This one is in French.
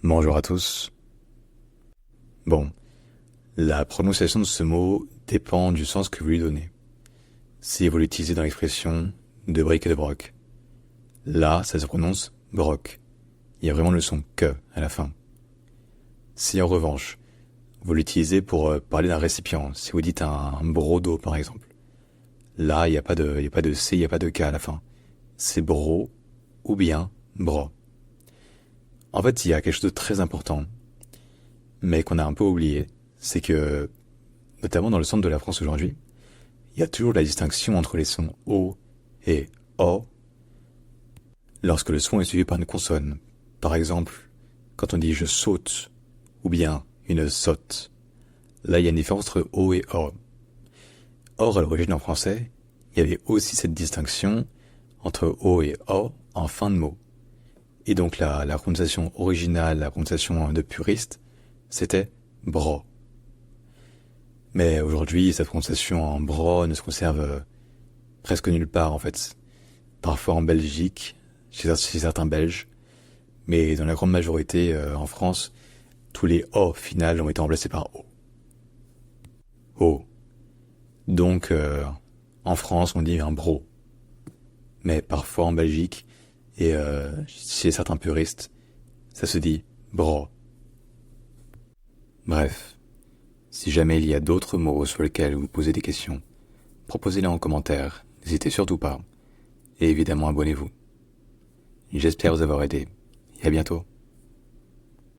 Bonjour à tous. Bon, la prononciation de ce mot dépend du sens que vous lui donnez. Si vous l'utilisez dans l'expression de bric et de broc, là, ça se prononce broc. Il y a vraiment le son que à la fin. Si en revanche, vous l'utilisez pour parler d'un récipient, si vous dites un broc d'eau par exemple, là, il y a pas de C, il n'y a pas de K à la fin. C'est bro ou bien bro. En fait, il y a quelque chose de très important, mais qu'on a un peu oublié, c'est que, notamment dans le centre de la France aujourd'hui, il y a toujours la distinction entre les sons O et O lorsque le son est suivi par une consonne. Par exemple, quand on dit je saute ou bien une saute. Là, il y a une différence entre O et O. Or, à l'origine en français, il y avait aussi cette distinction entre O et O en fin de mot. Et donc la prononciation originale, la prononciation de puriste, c'était bro. Mais aujourd'hui, cette prononciation en bro ne se conserve presque nulle part en fait. Parfois en Belgique, chez certains Belges, mais dans la grande majorité en France, tous les O finales ont été remplacés par O. O. Donc en France, on dit un bro. Mais parfois en Belgique, et chez certains puristes, ça se dit bro. Bref, si jamais il y a d'autres mots sur lesquels vous posez des questions, proposez-les en commentaire, n'hésitez surtout pas. Et évidemment, abonnez-vous. J'espère vous avoir aidé, et à bientôt.